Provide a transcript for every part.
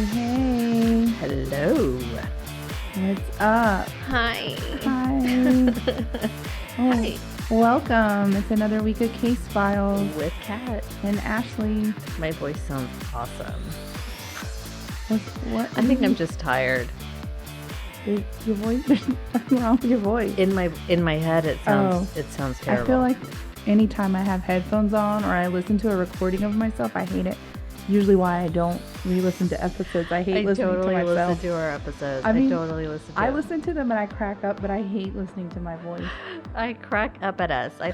Hey. Hello. What's up? Hi. Hi. Hi. Welcome. It's another week of Case Files With Kat. and Ashley. My voice sounds awesome. What? I think I'm just tired. Your voice? There's nothing wrong with your voice. In my head, it sounds terrible. I feel like anytime I have headphones on or I listen to a recording of myself, I hate it. Usually why I don't re-listen to episodes. I hate listening to myself. I totally listen to our episodes. I listen to them and I crack up, but I hate listening to my voice. I crack up at us. I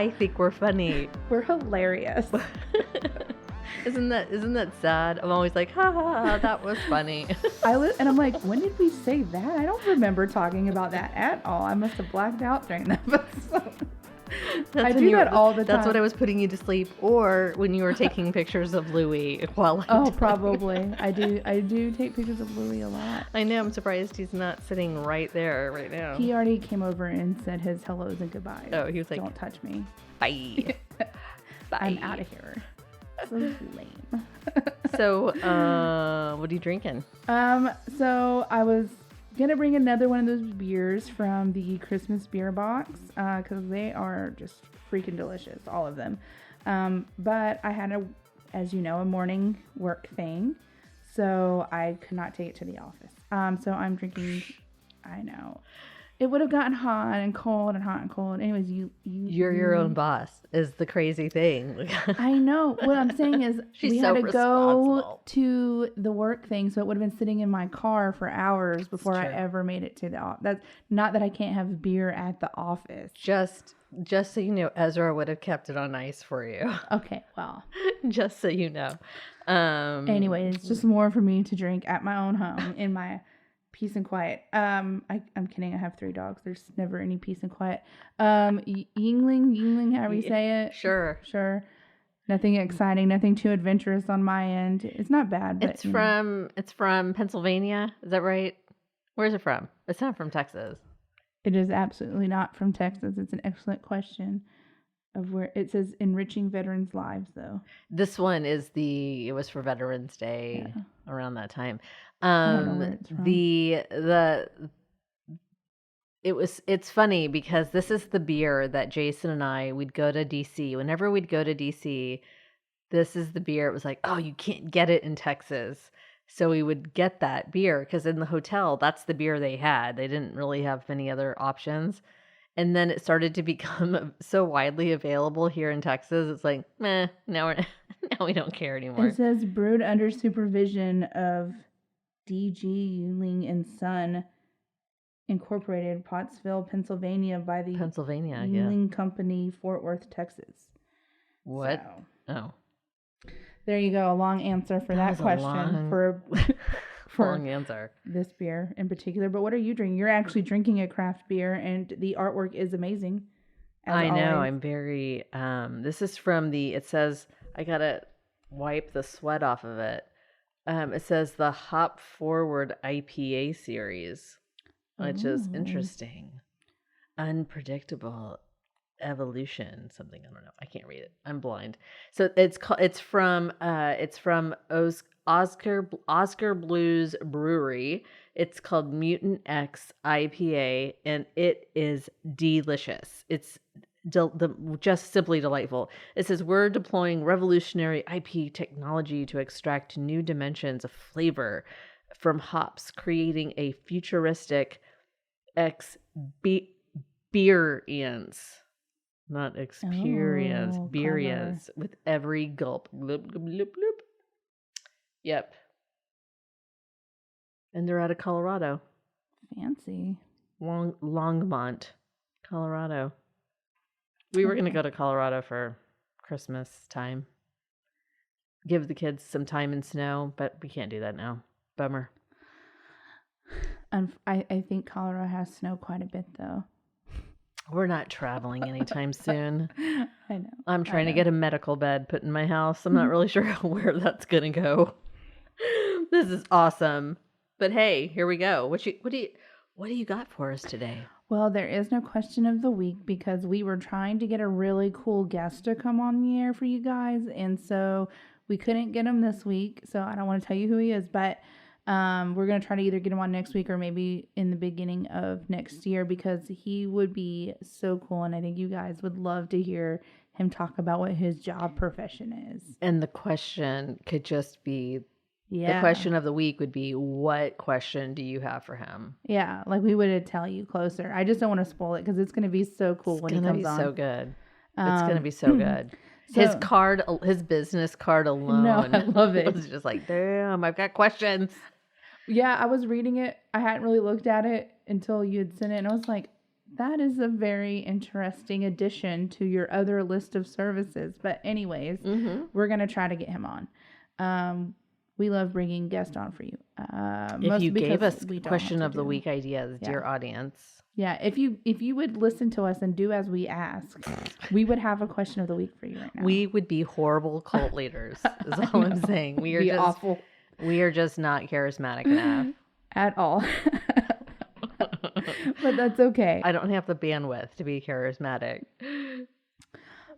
think we're funny. We're hilarious. Isn't that sad? I'm always like, ha ha, ha, that was funny. And I'm like, when did we say that? I don't remember talking about that at all. I must have blacked out during that episode. I do that all the time. That's when I was putting you to sleep, or when you were taking pictures of Louie while probably. I do take pictures of Louie a lot. I know. I'm surprised he's not sitting right there right now. He already came over and said his hellos and goodbyes. Oh, he was like, "Don't touch me. Bye. Bye. I'm out of here." So lame. So, what are you drinking? So I was gonna bring another one of those beers from the Christmas beer box because they are just freaking delicious, all of them. But I had as you know, a morning work thing, so I could not take it to the office. So I'm drinking. I know. It would have gotten hot and cold and hot and cold. Anyways, you're your own boss is the crazy thing. I know. What I'm saying is we had to go to the work thing, so it would have been sitting in my car for hours before I ever made it to the office. That's not that I can't have beer at the office. Just so you know, Ezra would have kept it on ice for you. Okay, well. Just so you know. Anyway, it's just more for me to drink at my own home in my peace and quiet. I'm kidding. I have 3 dogs. There's never any peace and quiet. Yingling, however you say it. Sure. Nothing exciting, nothing too adventurous on my end. It's not bad, but it's from Pennsylvania. Is that right? Where's it from? It's not from Texas. It is absolutely not from Texas. It's an excellent question of where it says enriching veterans' lives, though. This one it was for Veterans Day around that time. I don't know where it's from. It's funny because this is the beer that Jason and I, we'd go to DC. Whenever we'd go to DC, this is the beer. It was like, oh, you can't get it in Texas. So we would get that beer because in the hotel, that's the beer they had. They didn't really have many other options. And then it started to become so widely available here in Texas. It's like, now we don't care anymore. It says brewed under supervision of D.G. Yuling and Son, Incorporated, Pottsville, Pennsylvania, by the Yuling Company, Fort Worth, Texas. What? So, oh, there you go. A long answer for that question. For long answer. This beer in particular. But what are you drinking? You're actually drinking a craft beer, and the artwork is amazing. I know. I'm very. This is from it says, I gotta wipe the sweat off of it. It says the Hop Forward IPA series, which is interesting. Unpredictable evolution, something, I don't know. I can't read it. I'm blind. So it's from Oscar Blues Brewery. It's called Mutant X IPA, and it is delicious. It's just simply delightful. It says, we're deploying revolutionary IP technology to extract new dimensions of flavor from hops, creating a futuristic experience. Not experience, beerience with every gulp. Gloop, gloop, gloop, gloop. Yep. And they're out of Colorado. Fancy. Longmont, Colorado. We were going to go to Colorado for Christmas time. Give the kids some time in snow, but we can't do that now. Bummer. I think Colorado has snow quite a bit, though. We're not traveling anytime soon. I know. I'm trying to get a medical bed put in my house. I'm not really sure where that's going to go. This is awesome. But hey, here we go. What do you got for us today? Well, there is no question of the week because we were trying to get a really cool guest to come on the air for you guys. And so we couldn't get him this week. So I don't want to tell you who he is, but we're going to try to either get him on next week or maybe in the beginning of next year because he would be so cool. And I think you guys would love to hear him talk about what his job profession is. And the question could just be, Yeah. the question of the week would be, what question do you have for him? Yeah, like we would tell you closer. I just don't want to spoil it because it's going to be so cool when he comes on. It's going to be so good. It's going to be so good. His business card alone. No, I love it. Was just like, damn, I've got questions. Yeah, I was reading it. I hadn't really looked at it until you had sent it. And I was like, that is a very interesting addition to your other list of services. But anyways, we're going to try to get him on. We love bringing guests on for you. If you gave us question of the week ideas, dear audience. Yeah, if you would listen to us and do as we ask, we would have a question of the week for you right now. We would be horrible cult leaders, is all I'm saying. We are just awful. We are just not charismatic enough. At all. But that's okay. I don't have the bandwidth to be charismatic.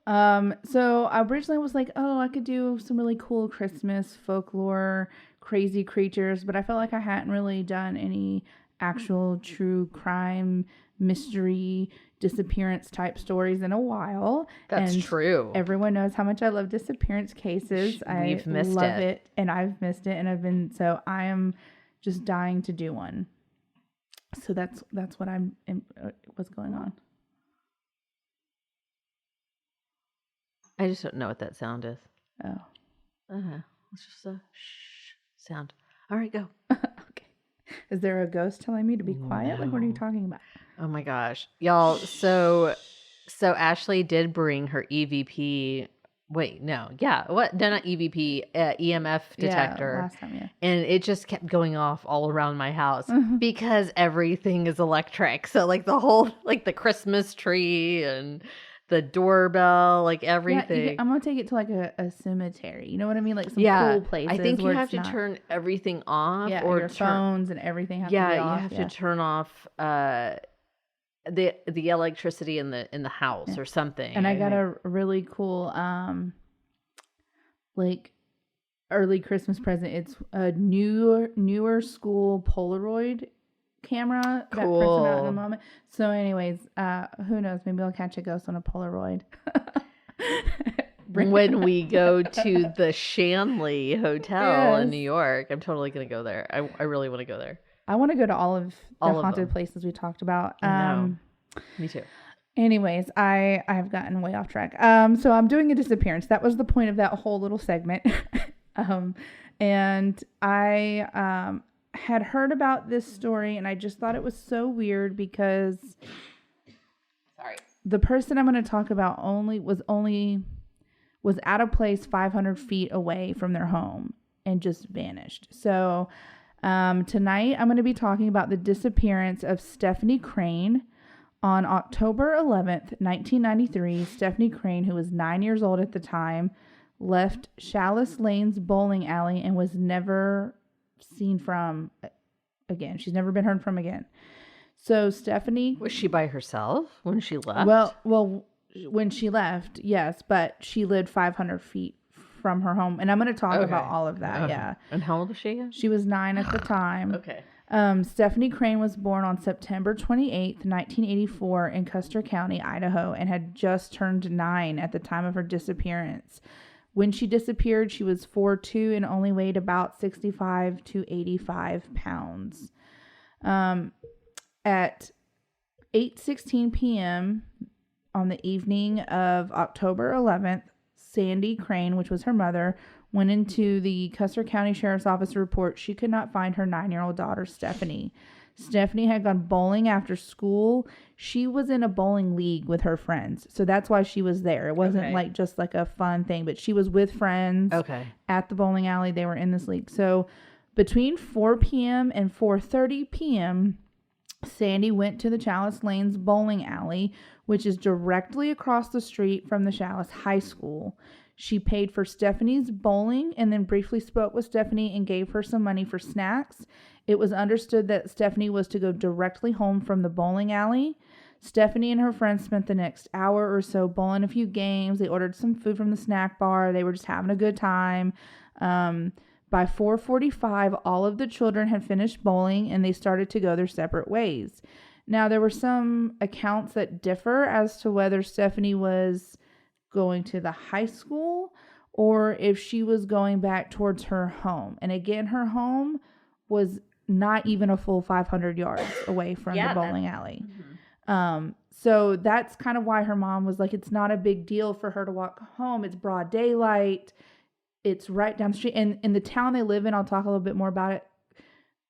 So I originally was like, oh, I could do some really cool Christmas folklore, crazy creatures, but I felt like I hadn't really done any actual true crime, mystery, disappearance type stories in a while. That's true. Everyone knows how much I love disappearance cases. I love it, and I've missed it, and I am just dying to do one. So that's what what's going on. I just don't know what that sound is. Oh. It's just a shh sound. All right, go. Okay. Is there a ghost telling me to be quiet? No. Like, what are you talking about? Oh my gosh. Y'all, so Ashley did bring her EVP. Wait, no. Yeah. What? No, not EVP, EMF detector. Yeah, last time, yeah. And it just kept going off all around my house because everything is electric. So like the whole, like the Christmas tree and the doorbell, like everything. Yeah, I'm going to take it to like a cemetery. You know what I mean? Like some cool places. I think you have to turn everything off. Yeah, or your phones and everything have to be off. Yeah, you have to turn off the electricity in the house or something. And I got a really cool like early Christmas present. It's a newer school Polaroid camera that prints them out in a moment. So anyways, who knows, maybe I'll catch a ghost on a Polaroid. When we go to the Shanley Hotel in New York, I'm totally gonna go there. I really want to go there. I want to go to all of the haunted places we talked about. Me too. Anyways, I've gotten way off track. So I'm doing a disappearance. That was the point of that whole little segment. And I had heard about this story, and I just thought it was so weird because the person I'm going to talk about was at a place 500 feet away from their home and just vanished. So tonight I'm going to be talking about the disappearance of Stephanie Crane. On October 11th, 1993, Stephanie Crane, who was 9 years old at the time, left Chalice Lane's bowling alley and was never seen from again. She's never been heard from again. So Stephanie... Was she by herself when she left? Well, when she left, yes, but she lived 500 feet from her home. And I'm going to talk about all of that, yeah. And how old was she? She was 9 at the time. Okay. Stephanie Crane was born on September 28th, 1984 in Custer County, Idaho, and had just turned 9 at the time of her disappearance. When she disappeared, she was 4'2" and only weighed about 65 to 85 pounds. At 8:16 p.m. on the evening of October 11th, Sandy Crane, which was her mother, went into the Custer County Sheriff's Office to report she could not find her 9-year-old daughter, Stephanie. Stephanie had gone bowling after school. She was in a bowling league with her friends, so that's why she was there. It wasn't like just like a fun thing, but she was with friends at the bowling alley. They were in this league. So between 4 p.m. and 4:30 p.m., Sandy went to the Chalice Lane's bowling alley, which is directly across the street from the Chalice High School. She paid for Stephanie's bowling and then briefly spoke with Stephanie and gave her some money for snacks. It was understood that Stephanie was to go directly home from the bowling alley. Stephanie and her friends spent the next hour or so bowling a few games. They ordered some food from the snack bar. They were just having a good time. By 4:45, all of the children had finished bowling and they started to go their separate ways. Now, there were some accounts that differ as to whether Stephanie was going to the high school or if she was going back towards her home. And again, her home was not even a full 500 yards away from the bowling alley. So that's kind of why her mom was like, it's not a big deal for her to walk home. It's broad daylight. It's right down the street. And in the town they live in, I'll talk a little bit more about it.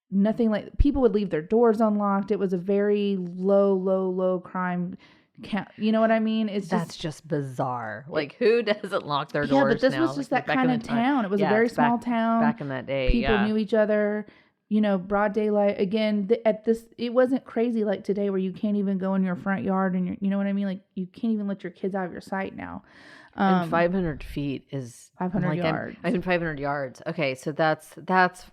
Nothing like, people would leave their doors unlocked. It was a very low crime count. You know what I mean? That's just bizarre. Like, who doesn't lock their doors now? Yeah, but this was just that kind of town. It was a very small town. Back in that day, people knew each other. Broad daylight. Again, it wasn't crazy like today where you can't even go in your front yard and you know what I mean? Like, you can't even let your kids out of your sight now. And 500 feet is 500 yards. 500 yards. Okay, so that's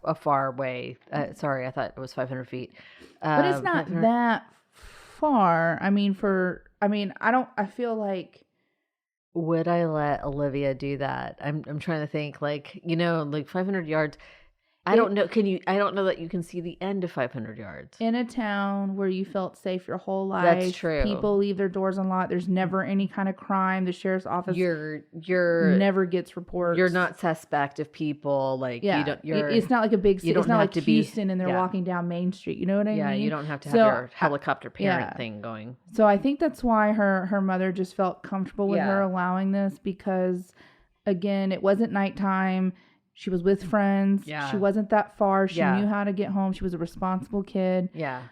a far way. Sorry, I thought it was 500 feet. But it's not that far. I feel like. Would I let Olivia do that? I'm trying to think, like 500 yards. I don't know. I don't know that you can see the end of 500 yards. In a town where you felt safe your whole life. That's true. People leave their doors unlocked. There's never any kind of crime. The sheriff's office you're never gets reports. You're not suspect of people. Like, you don't. It's not like a big city. It's not like Houston and they're yeah. walking down Main Street. You know what I mean? Yeah, you don't have to have your helicopter parent thing going. So I think that's why her mother just felt comfortable with her allowing this, because again, it wasn't nighttime. She was with friends. Yeah. She wasn't that far. She knew how to get home. She was a responsible kid. Yeah.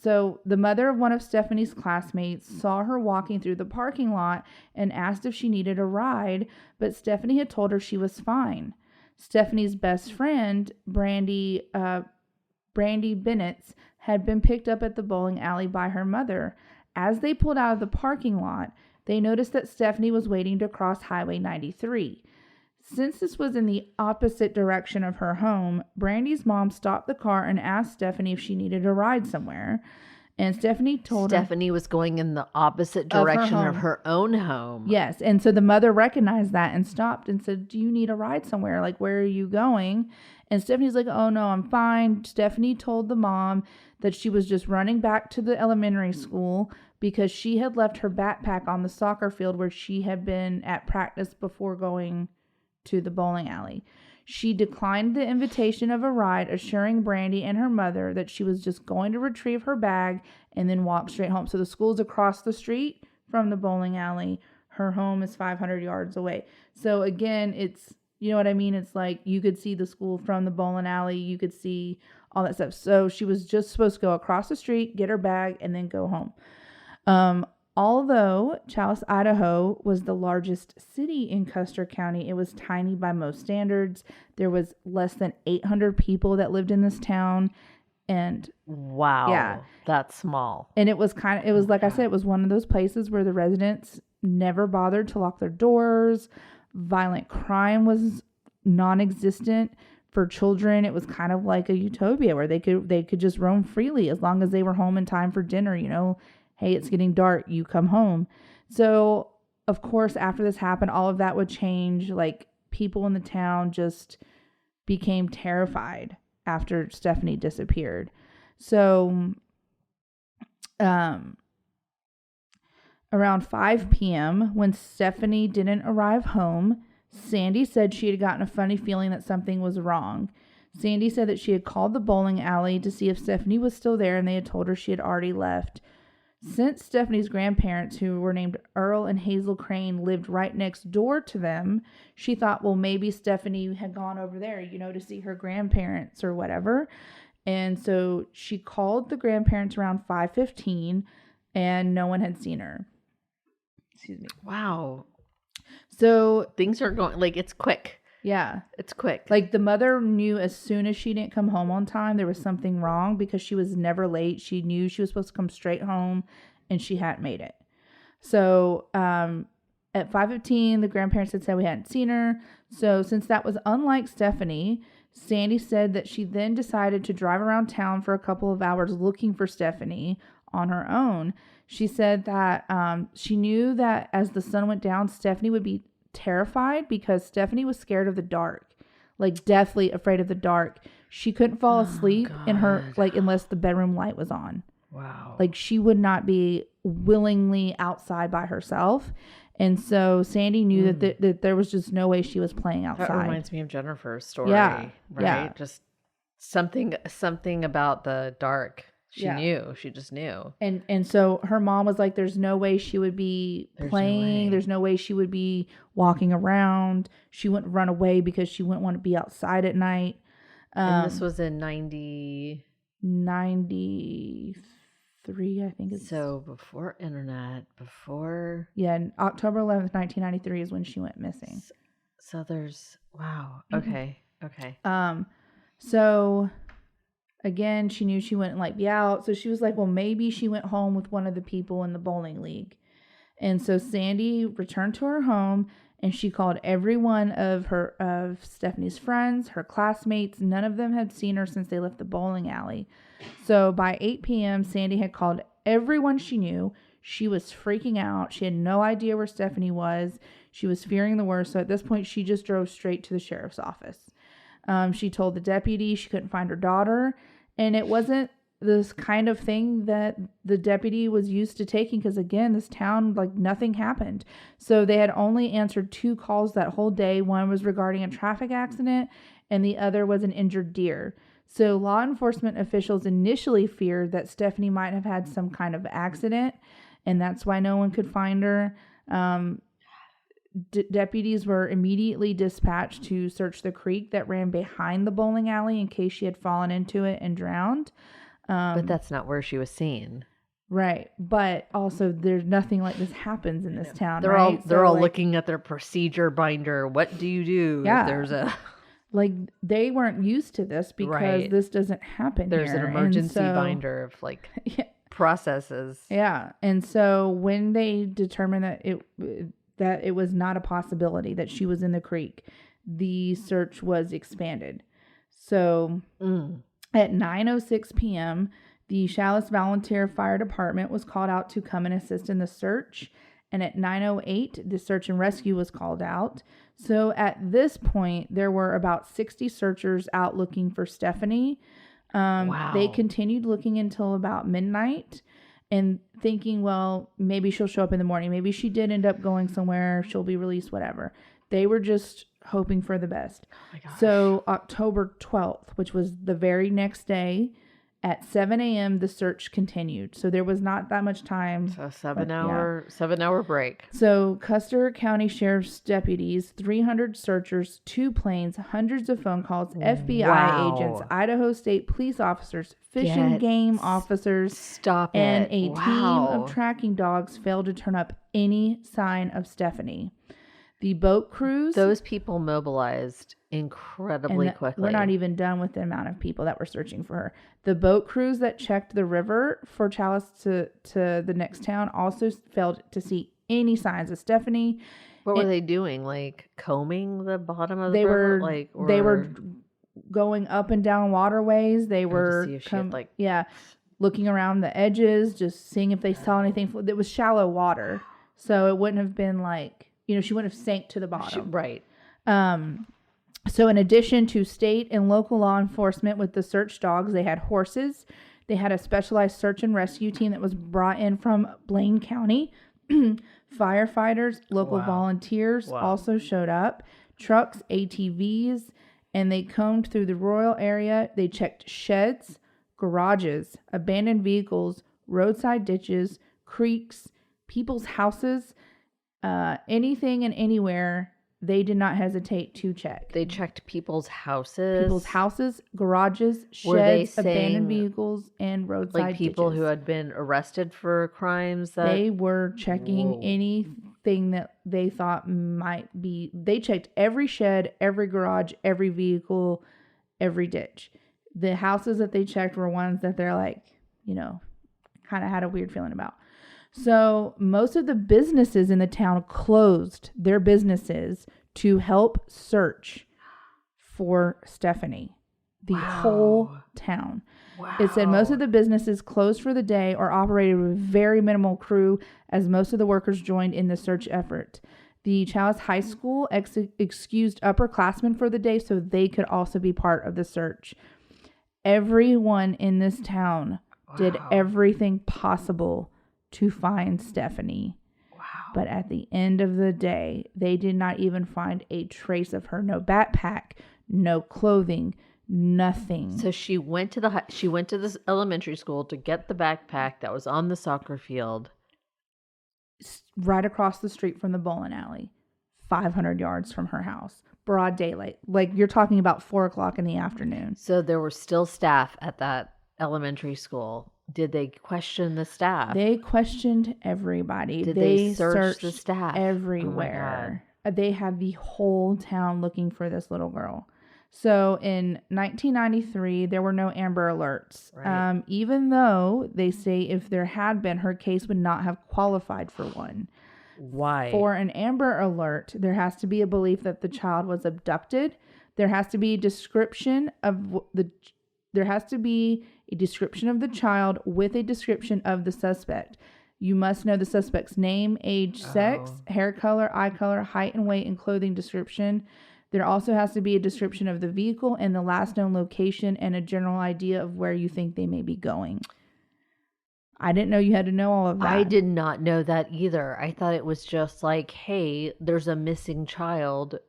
So the mother of one of Stephanie's classmates saw her walking through the parking lot and asked if she needed a ride, but Stephanie had told her she was fine. Stephanie's best friend, Brandy Bennett, had been picked up at the bowling alley by her mother. As they pulled out of the parking lot, they noticed that Stephanie was waiting to cross Highway 93. Since this was in the opposite direction of her home, Brandy's mom stopped the car and asked Stephanie if she needed a ride somewhere. And Stephanie told her Stephanie was going in the opposite direction of her own home. Yes. And so the mother recognized that and stopped and said, do you need a ride somewhere? Like, where are you going? And Stephanie's like, oh, no, I'm fine. Stephanie told the mom that she was just running back to the elementary school because she had left her backpack on the soccer field where she had been at practice before going to the bowling alley. She declined the invitation of a ride, assuring Brandy and her mother that she was just going to retrieve her bag and then walk straight home. So the school's across the street from the bowling alley. Her home is 500 yards away. So again, it's, you know what I mean? It's like you could see the school from the bowling alley. You could see all that stuff. So she was just supposed to go across the street, get her bag, and then go home. Although Challis, Idaho was the largest city in Custer County, it was tiny by most standards. There was less than 800 people that lived in this town. And wow, yeah, that's small. And it was like I said, it was one of those places where the residents never bothered to lock their doors. Violent crime was non-existent. For children, it was kind of like a utopia where they could just roam freely as long as they were home in time for dinner, Hey, it's getting dark, you come home. So, of course, after this happened, all of that would change. Like, people in the town just became terrified after Stephanie disappeared. So, around 5 p.m., when Stephanie didn't arrive home, Sandy said she had gotten a funny feeling that something was wrong. Sandy said that she had called the bowling alley to see if Stephanie was still there, and they had told her she had already left. Since Stephanie's grandparents, who were named Earl and Hazel Crane, lived right next door to them, she thought, well, maybe Stephanie had gone over there, to see her grandparents or whatever. And so she called the grandparents around 5:15, and no one had seen her. Excuse me. Wow. So things are going, like, it's quick. Yeah. It's quick. Like, the mother knew as soon as she didn't come home on time, there was something wrong because she was never late. She knew she was supposed to come straight home and she hadn't made it. So, at 5:15, the grandparents had said we hadn't seen her. So, since that was unlike Stephanie, Sandy said that she then decided to drive around town for a couple of hours looking for Stephanie on her own. She said that she knew that as the sun went down, Stephanie would be terrified because Stephanie was scared of the dark, like deathly afraid of the dark. She couldn't fall asleep in her, like, unless the bedroom light was on. Wow. Like, she would not be willingly outside by herself. And so Sandy knew that there was just no way she was playing outside. That reminds me of Jennifer's story. Yeah. Right? Yeah. Just something about the dark. She knew. She just knew. And so her mom was like, there's no way she would be playing. There's no way she would be walking around. She wouldn't run away because she wouldn't want to be outside at night. And this was in 93, I think. So before internet, before... Yeah, October 11th, 1993 is when she went missing. So there's... Wow. Okay. Okay. So... Again, she knew she wouldn't like be out. So she was like, well, maybe she went home with one of the people in the bowling league. And so Sandy returned to her home and she called every one of Stephanie's friends, her classmates. None of them had seen her since they left the bowling alley. So by 8 p.m., Sandy had called everyone she knew. She was freaking out. She had no idea where Stephanie was. She was fearing the worst. So at this point, she just drove straight to the sheriff's office. She told the deputy she couldn't find her daughter. And it wasn't this kind of thing that the deputy was used to taking because, again, this town, like, nothing happened. So they had only answered 2 calls that whole day. One was regarding a traffic accident and the other was an injured deer. So law enforcement officials initially feared that Stephanie might have had some kind of accident, and that's why no one could find her. Deputies were immediately dispatched to search the creek that ran behind the bowling alley in case she had fallen into it and drowned. But that's not where she was seen. Right. But also there's nothing like this happens in this town. They're right? all like, looking at their procedure binder. What do you do if there's a... Like, they weren't used to this because this doesn't happen There's here. an emergency binder of, like, processes. Yeah. And so when they determined that it was not a possibility that she was in the creek, the search was expanded. So at 9:06 p.m., the Challis Volunteer Fire Department was called out to come and assist in the search. And at 9:08, the search and rescue was called out. So at this point, there were about 60 searchers out looking for Stephanie. Wow. They continued looking until about midnight and thinking, well, maybe she'll show up in the morning. Maybe she did end up going somewhere. She'll be released, whatever. They were just hoping for the best. Oh my gosh. So October 12th, which was the very next day, at 7 a.m., the search continued. So there was not that much time. So 7-hour break. So Custer County Sheriff's deputies, 300 searchers, 2 planes, hundreds of phone calls, FBI agents, Idaho State police officers, fish and game officers, and a team of tracking dogs failed to turn up any sign of Stephanie. The boat crews... Those people mobilized incredibly quickly. We're not even done with the amount of people that were searching for her. The boat crews that checked the river for Challis to the next town also failed to see any signs of Stephanie. What were they doing? Like combing the bottom of the river? They were going up and down waterways. They were to see if she had, looking around the edges, just seeing if they saw anything. It was shallow water, so it wouldn't have been like... she wouldn't have sank to the bottom. Right. So in addition to state and local law enforcement with the search dogs, they had horses. They had a specialized search and rescue team that was brought in from Blaine County. Firefighters, local volunteers also showed up. Trucks, ATVs, and they combed through the rural area. They checked sheds, garages, abandoned vehicles, roadside ditches, creeks, people's houses, anything and anywhere. They did not hesitate to check. They checked people's houses, garages, sheds, abandoned vehicles, and roadside like people ditches. who had been arrested for crimes. They were checking anything that they thought might be. They checked every shed, every garage, every vehicle, every ditch. The houses that they checked were ones that they're like, kind of had a weird feeling about. So most of the businesses in the town closed their businesses to help search for Stephanie. The whole town. Wow. It said most of the businesses closed for the day or operated with very minimal crew as most of the workers joined in the search effort. The Challis High School excused upperclassmen for the day so they could also be part of the search. Everyone in this town did everything possible to find Stephanie. Wow. But at the end of the day, they did not even find a trace of her. No backpack, no clothing, nothing. So she went to this elementary school to get the backpack that was on the soccer field. Right across the street from the bowling alley, 500 yards from her house. Broad daylight. Like, you're talking about 4 o'clock in the afternoon. So there were still staff at that elementary school. Did they question the staff? They questioned everybody. Did they search the staff? Everywhere. They had the whole town looking for this little girl. So in 1993, there were no Amber Alerts. Right. Even though they say if there had been, her case would not have qualified for one. Why? For an Amber Alert, there has to be a belief that the child was abducted. There has to be a description of the child with a description of the suspect. You must know the suspect's name, age, sex, hair color, eye color, height and weight, and clothing description. There also has to be a description of the vehicle and the last known location and a general idea of where you think they may be going. I didn't know you had to know all of that. I did not know that either. I thought it was just like, hey, there's a missing child.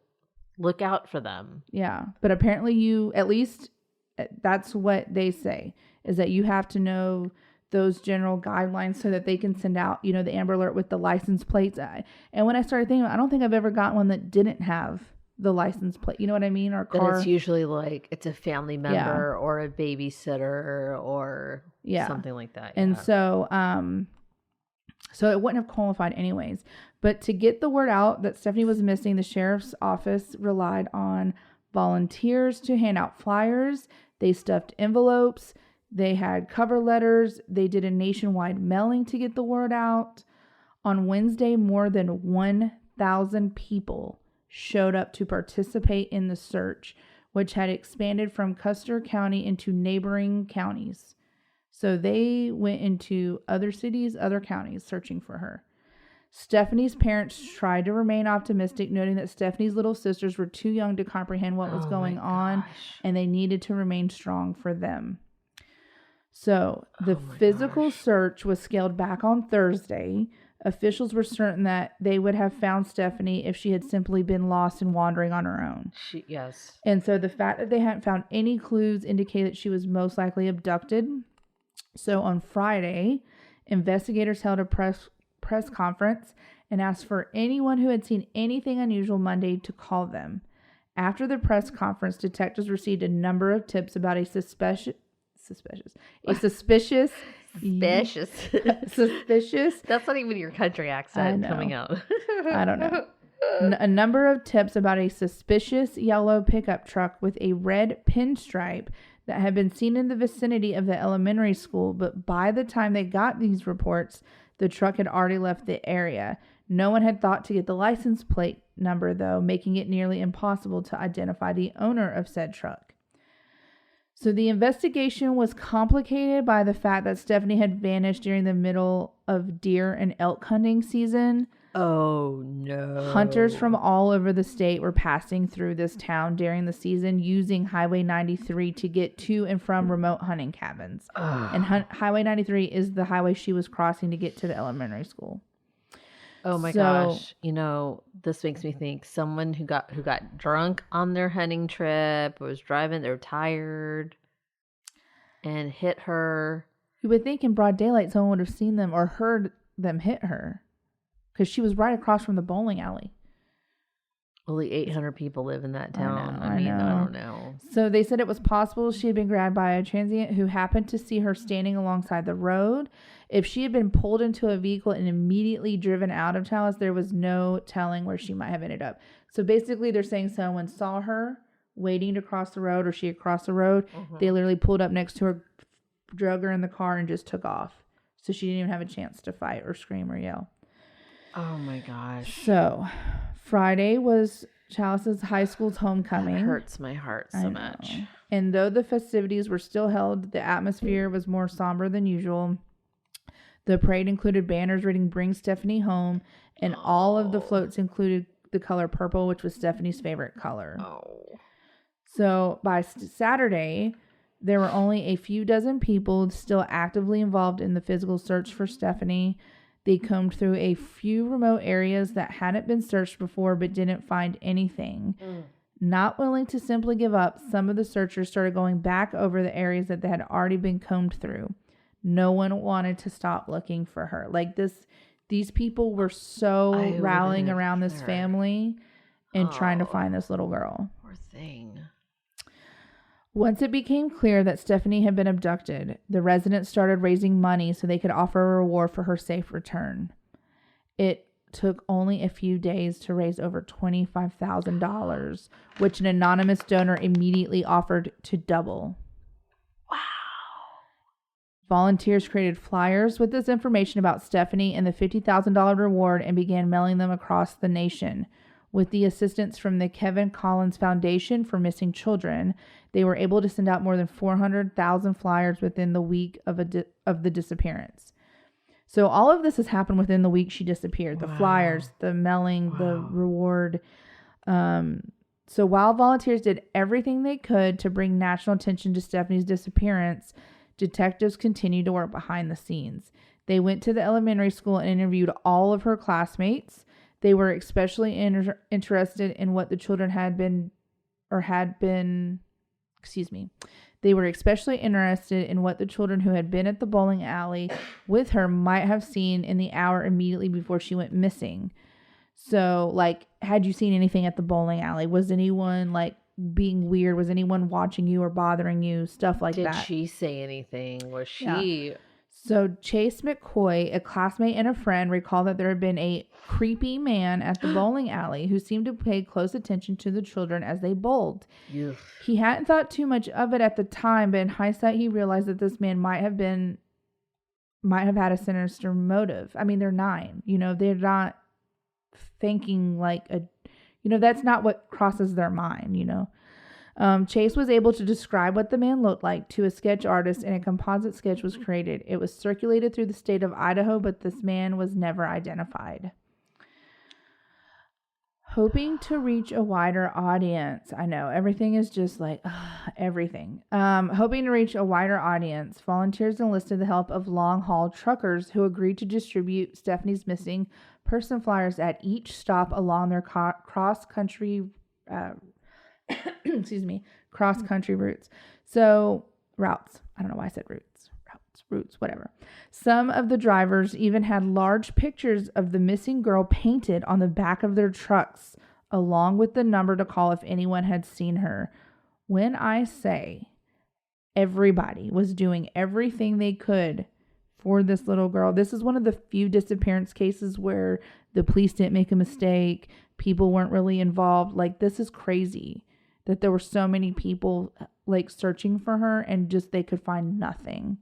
Look out for them. Yeah. But apparently at least that's what they say, is that you have to know those general guidelines so that they can send out, the Amber Alert with the license plates. And when I started thinking, I don't think I've ever gotten one that didn't have the license plate, you know what I mean? Or car. But it's usually like it's a family member or a babysitter or something like that. And so it wouldn't have qualified anyways. But to get the word out that Stephanie was missing, the sheriff's office relied on volunteers to hand out flyers. They stuffed envelopes. They had cover letters. They did a nationwide mailing to get the word out. On Wednesday, more than 1,000 people showed up to participate in the search, which had expanded from Custer County into neighboring counties. So they went into other cities, other counties, searching for her. Stephanie's parents tried to remain optimistic, noting that Stephanie's little sisters were too young to comprehend what was going on, and they needed to remain strong for them. So the physical search was scaled back on Thursday. Officials were certain that they would have found Stephanie if she had simply been lost and wandering on her own. Yes. And so the fact that they hadn't found any clues indicated that she was most likely abducted. So on Friday, investigators held a press conference and asked for anyone who had seen anything unusual Monday to call them. After the press conference, detectives received a number of tips about a suspicious. Suspicious. That's not even your country accent coming out. I don't know. A number of tips about a suspicious yellow pickup truck with a red pinstripe that had been seen in the vicinity of the elementary school, but by the time they got these reports, the truck had already left the area. No one had thought to get the license plate number, though, making it nearly impossible to identify the owner of said truck. So the investigation was complicated by the fact that Stephanie had vanished during the middle of deer and elk hunting season. Oh, no. Hunters from all over the state were passing through this town during the season using Highway 93 to get to and from remote hunting cabins. And Highway 93 is the highway she was crossing to get to the elementary school. Oh my gosh. This makes me think someone who got drunk on their hunting trip, was driving, they were tired, and hit her. You would think in broad daylight someone would have seen them or heard them hit her, because she was right across from the bowling alley. Only 800 people live in that town. I don't know. So they said it was possible she had been grabbed by a transient who happened to see her standing alongside the road. If she had been pulled into a vehicle and immediately driven out of Challis, there was no telling where she might have ended up. So basically they're saying someone saw her waiting to cross the road, or she had crossed the road. Mm-hmm. They literally pulled up next to her, drug her in the car, and just took off. So she didn't even have a chance to fight or scream or yell. Oh my gosh. So Friday was Challis's high school's homecoming. That hurts my heart so much. And though the festivities were still held, the atmosphere was more somber than usual. The parade included banners reading "Bring Stephanie Home," and all of the floats included the color purple, which was Stephanie's favorite color. Oh. So by Saturday, there were only a few dozen people still actively involved in the physical search for Stephanie. They combed through a few remote areas that hadn't been searched before but didn't find anything. Not willing to simply give up, some of the searchers started going back over the areas that they had already been combed through. No one wanted to stop looking for her. Like these people were so rallying around this family and trying to find this little girl. Poor thing. Once it became clear that Stephanie had been abducted, the residents started raising money so they could offer a reward for her safe return. It took only a few days to raise over $25,000, which an anonymous donor immediately offered to double. Wow. Volunteers created flyers with this information about Stephanie and the $50,000 reward and began mailing them across the nation. With the assistance from the Kevin Collins Foundation for Missing Children, they were able to send out more than 400,000 flyers within the week of the disappearance. So all of this has happened within the week she disappeared. The flyers, the mailing, the reward. So while volunteers did everything they could to bring national attention to Stephanie's disappearance, detectives continued to work behind the scenes. They went to the elementary school and interviewed all of her classmates. They were especially interested in what the children They were especially interested in what the children who had been at the bowling alley with her might have seen in the hour immediately before she went missing. So, like, had you seen anything at the bowling alley? Was anyone, like, being weird? Was anyone watching you or bothering you? Stuff like that. Did she say anything? Was she... Yeah. So Chase McCoy, a classmate and a friend, recalled that there had been a creepy man at the bowling alley who seemed to pay close attention to the children as they bowled. Ugh. He hadn't thought too much of it at the time, but in hindsight, he realized that this man might have had a sinister motive. I mean, they're 9. You know, they're not thinking like that's not what crosses their mind, you know. Chase was able to describe what the man looked like to a sketch artist, and a composite sketch was created. It was circulated through the state of Idaho, but this man was never identified. Hoping to reach a wider audience. I know, everything is just like, everything. Hoping to reach a wider audience, volunteers enlisted the help of long-haul truckers who agreed to distribute Stephanie's missing person flyers at each stop along their cross-country cross-country routes. So, routes. I don't know why I said routes. Routes, whatever. Some of the drivers even had large pictures of the missing girl painted on the back of their trucks, along with the number to call if anyone had seen her. When I say everybody was doing everything they could for this little girl, this is one of the few disappearance cases where the police didn't make a mistake. People weren't really involved. Like, this is crazy that there were so many people like searching for her and just they could find nothing.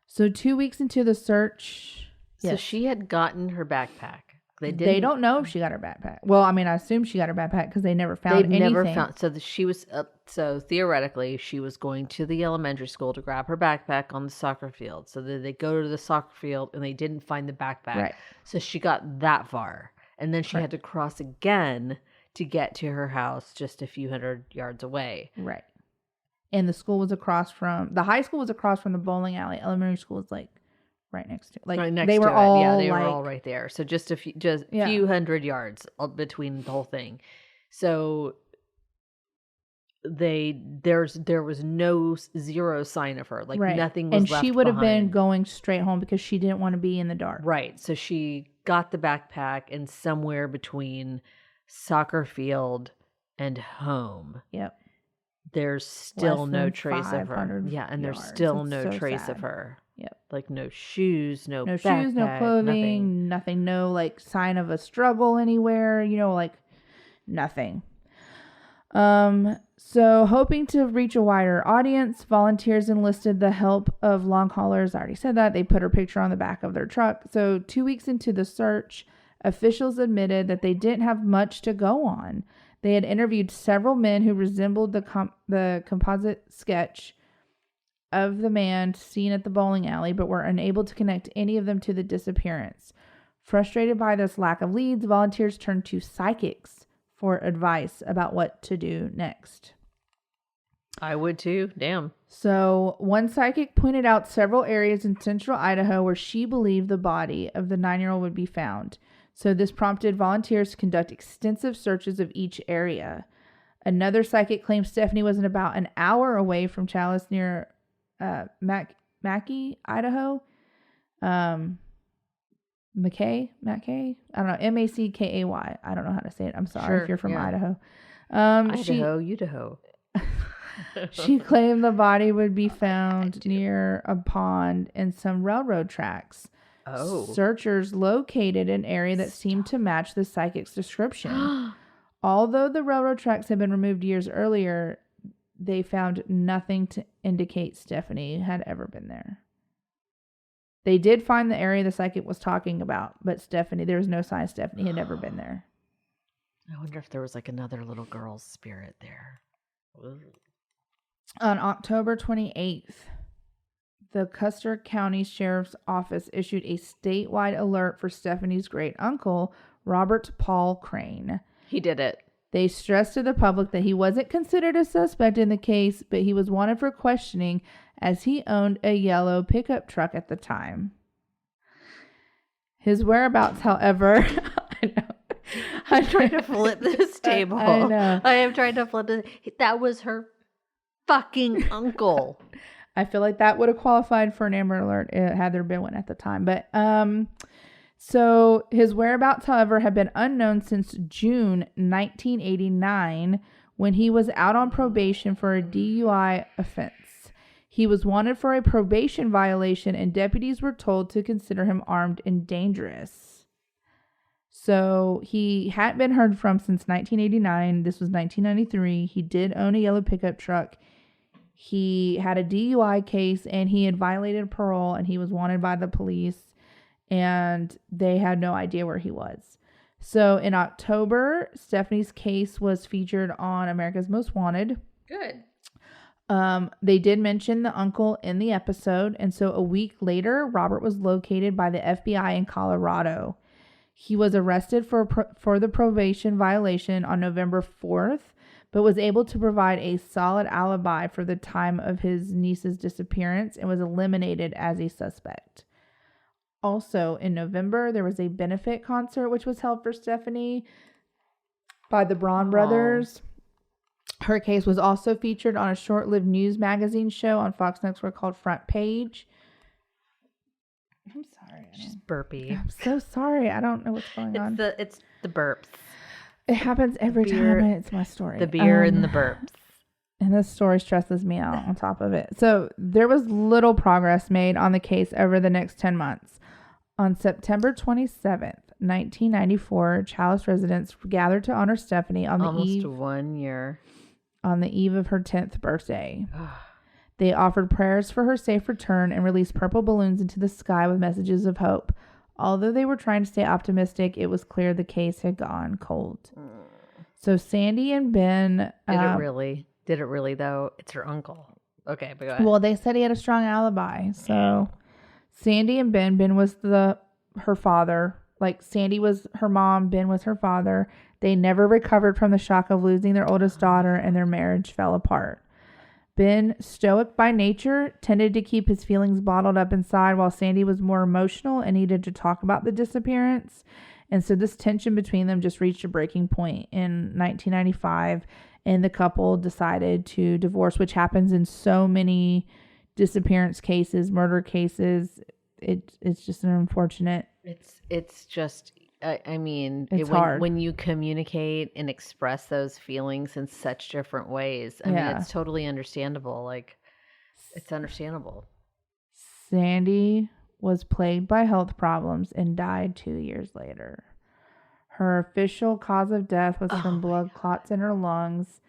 So 2 weeks into the search, so she had gotten her backpack. They don't know if she got her backpack. Well, I mean, I assume she got her backpack because they never found anything. Never found. So she was. So theoretically, she was going to the elementary school to grab her backpack on the soccer field. So they go to the soccer field and they didn't find the backpack. Right. So she got that far, and then she had to cross again to get to her house just a few hundred yards away. Right. And the school was the high school was across from the bowling alley. Elementary school was like right next to it. Like right next they to were it. all Yeah, they were all right there. So just a few hundred yards between the whole thing. So there was zero sign of her. Like nothing was left behind. And she would have been going straight home because she didn't want to be in the dark. Right. So she got the backpack, and somewhere between soccer field and home. Yep. There's still no trace of her. Yeah, and there's still no trace of her. Yep. Like no shoes, no backpack, shoes, no clothing, nothing, no like sign of a struggle anywhere, you know, like nothing. So hoping to reach a wider audience, volunteers enlisted the help of long haulers. I already said that. They put her picture on the back of their truck. So 2 weeks into the search, officials admitted that they didn't have much to go on. They had interviewed several men who resembled the composite sketch of the man seen at the bowling alley, but were unable to connect any of them to the disappearance. Frustrated by this lack of leads, volunteers turned to psychics for advice about what to do next. I would too. Damn. So one psychic pointed out several areas in central Idaho where she believed the body of the 9-year-old would be found. So this prompted volunteers to conduct extensive searches of each area. Another psychic claimed Stephanie was about an hour away from Chalice near Mackay, Idaho. Mackay? I don't know. Mackay. I don't know how to say it. I'm sorry if you're from Idaho. Idaho. She claimed the body would be found near a pond and some railroad tracks. Oh. Searchers located an area that seemed to match the psychic's description. Although the railroad tracks had been removed years earlier, they found nothing to indicate Stephanie had ever been there. They did find the area the psychic was talking about, but there was no sign Stephanie had ever been there. I wonder if there was like another little girl's spirit there. On October 28th, the Custer County Sheriff's Office issued a statewide alert for Stephanie's great uncle, Robert Paul Crane. He did it. They stressed to the public that he wasn't considered a suspect in the case, but he was wanted for questioning as he owned a yellow pickup truck at the time. His whereabouts, however, I know. I'm trying to flip this table. I know. I am trying to flip it. That was her fucking uncle. I feel like that would have qualified for an Amber Alert had there been one at the time. But so his whereabouts, however, have been unknown since June 1989 when he was out on probation for a DUI offense. He was wanted for a probation violation, and deputies were told to consider him armed and dangerous. So he hadn't been heard from since 1989. This was 1993. He did own a yellow pickup truck. He had a DUI case, and he had violated parole, and he was wanted by the police, and they had no idea where he was. So in October, Stephanie's case was featured on America's Most Wanted. Good. They did mention the uncle in the episode, and so a week later, Robert was located by the FBI in Colorado. He was arrested for the probation violation on November 4th, but was able to provide a solid alibi for the time of his niece's disappearance and was eliminated as a suspect. Also, in November, there was a benefit concert which was held for Stephanie by the Braun brothers. Her case was also featured on a short-lived news magazine show on Fox Network called Front Page. I'm sorry. She's burpy. I'm so sorry. I don't know what's going on. It's the burps. It happens every time it's my story. The beer and the burps. And this story stresses me out on top of it. So there was little progress made on the case over the next 10 months. On September 27th, 1994, Chalice residents gathered to honor Stephanie on the almost 1 year. On the eve of her 10th birthday. They offered prayers for her safe return and released purple balloons into the sky with messages of hope. Although they were trying to stay optimistic, it was clear the case had gone cold. So Sandy and Ben... Did it really? Did it really, though? It's her uncle. Okay, but go ahead. Well, they said he had a strong alibi. So Sandy and Ben was her father. Like, Sandy was her mom, Ben was her father. They never recovered from the shock of losing their oldest daughter, and their marriage fell apart. Ben, stoic by nature, tended to keep his feelings bottled up inside, while Sandy was more emotional and needed to talk about the disappearance. And so this tension between them just reached a breaking point in 1995, and the couple decided to divorce, which happens in so many disappearance cases, murder cases. It's just an unfortunate. It's just, I mean, it's hard when you communicate and express those feelings in such different ways. I mean, it's totally understandable. Like, it's understandable. Sandy was plagued by health problems and died 2 years later. Her official cause of death was from blood clots in her lungs.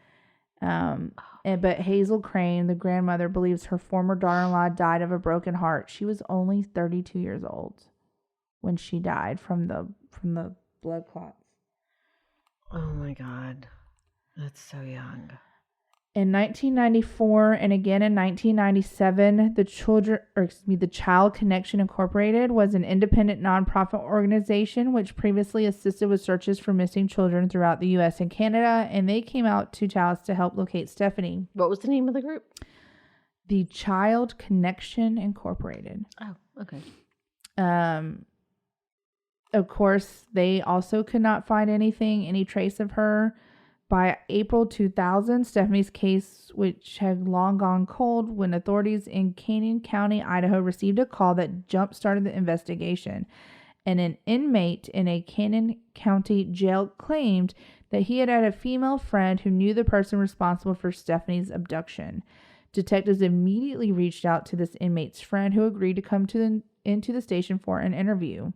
But Hazel Crane, the grandmother, believes her former daughter-in-law died of a broken heart. She was only 32 years old when she died from the blood clots. Oh my God. That's so young. In 1994 and again in 1997, the Child Connection Incorporated was an independent nonprofit organization which previously assisted with searches for missing children throughout the U.S. and Canada, and they came out to Dallas to help locate Stephanie. What was the name of the group? The Child Connection Incorporated. Oh, okay. Of course, they also could not find any trace of her. By April 2000, Stephanie's case, which had long gone cold, when authorities in Canyon County, Idaho, received a call that jump-started the investigation. And an inmate in a Canyon County jail claimed that he had a female friend who knew the person responsible for Stephanie's abduction. Detectives immediately reached out to this inmate's friend, who agreed to come into the station for an interview.